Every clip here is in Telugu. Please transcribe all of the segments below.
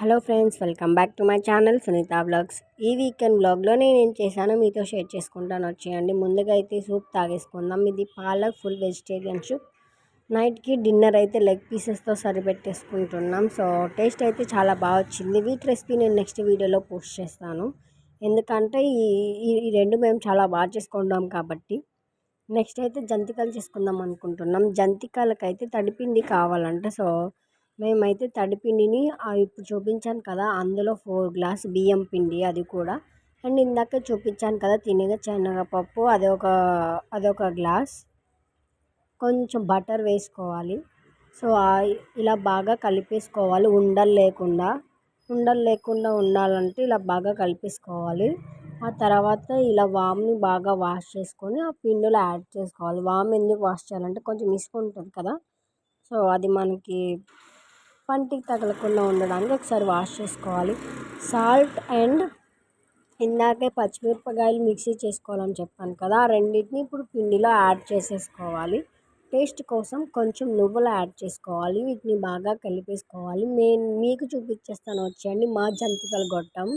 Hello friends, welcome back to my channel Sunitha vlogs. ఈ వీకెండ్ వ్లాగ్లో నేను ఏం చేశానో మీతో షేర్ చేసుకుంటాను. వచ్చేయండి. ముందుగా అయితే సూప్ తాగేసుకుందాం. ఇది పాలక్ ఫుల్ వెజిటేరియన్ సూప్. నైట్కి డిన్నర్ అయితే లెగ్ పీసెస్తో సరిపెట్టేసుకుంటున్నాం. సో టేస్ట్ అయితే చాలా బాగా వచ్చింది. వీటి రెసిపీ నేను నెక్స్ట్ వీడియోలో పోస్ట్ చేస్తాను. ఎందుకంటే ఈ ఈ రెండు మేము చాలా బాగా చేసుకుంటాం కాబట్టి. నెక్స్ట్ అయితే జంతికలు చేసుకుందాం అనుకుంటున్నాం. జంతికలకైతే తడిపిండి కావాలంట. సో మేమైతే తడిపిండిని ఇప్పుడు చూపించాను కదా, అందులో 4 గ్లాస్ బియ్యం పిండి, అది కూడా. అండ్ ఇందాక చూపించాను కదా శనగపప్పు, అదొక గ్లాస్. కొంచెం బటర్ వేసుకోవాలి. సో ఇలా బాగా కలిపేసుకోవాలి. ఉండలు లేకుండా ఉండాలంటే ఇలా బాగా కలిపేసుకోవాలి. ఆ తర్వాత ఇలా వామ్ని బాగా వాష్ చేసుకొని ఆ పిండిలో యాడ్ చేసుకోవాలి. వామ్ ఎందుకు వాష్ చేయాలంటే కొంచెం ఇసుక ఉంటుంది కదా, సో అది మనకి పంటికి తగలకుండా ఉండడానికి ఒకసారి వాష్ చేసుకోవాలి. సాల్ట్ అండ్ ఇందాకే పచ్చిమిరపకాయలు మిక్సీ చేసుకోవాలని చెప్పాను కదా, ఆ రెండింటిని ఇప్పుడు పిండిలో యాడ్ చేసేసుకోవాలి. టేస్ట్ కోసం కొంచెం నువ్వులు యాడ్ చేసుకోవాలి. వీటిని బాగా కలిపేసుకోవాలి. మీకు చూపించేస్తాను, వచ్చేయండి. మా జంతికల గొట్టం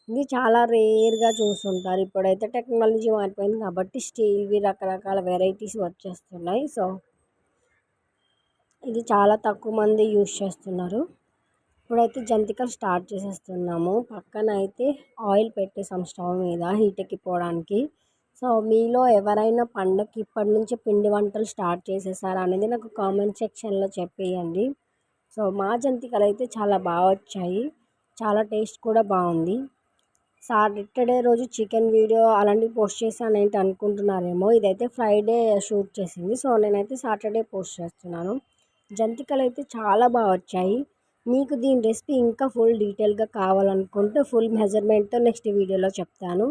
ఇది చాలా రేర్గా చూస్తుంటారు. ఇప్పుడైతే టెక్నాలజీ మారిపోయింది కాబట్టి స్టీల్వి రకరకాల వెరైటీస్ వచ్చేస్తున్నాయి. సో ఇది చాలా తక్కువ మంది యూజ్ చేస్తున్నారు. ఇప్పుడైతే జంతికలు స్టార్ట్ చేసేస్తున్నాము. పక్కన అయితే ఆయిల్ పెట్టేసాం స్టవ్ మీద హీట్ ఎక్కిపోవడానికి. సో మీలో ఎవరైనా పండగకి ఇప్పటి నుంచే పిండి వంటలు స్టార్ట్ చేసేసారా అనేది నాకు కామెంట్ సెక్షన్లో చెప్పేయండి. సో మా జంతికలు అయితే చాలా బాగా వచ్చాయి. చాలా టేస్ట్ కూడా బాగుంది. సాటర్డే రోజు చికెన్ వీడియో అలాంటివి పోస్ట్ చేశాను ఏంటి అనుకుంటున్నారేమో. ఇదైతే ఫ్రైడే షూట్ చేసింది. సో నేనైతే సాటర్డే పోస్ట్ చేస్తున్నాను. జంతికలు అయితే చాలా బాగా వచ్చాయి. మీకు దీని రెసిపీ ఇంకా ఫుల్ డీటెయిల్గా కావాలనుకుంటే ఫుల్ మెజర్మెంట్తో నెక్స్ట్ వీడియోలో చెప్తాను.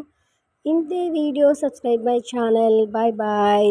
ఇంతే video. Subscribe my channel. Bye bye.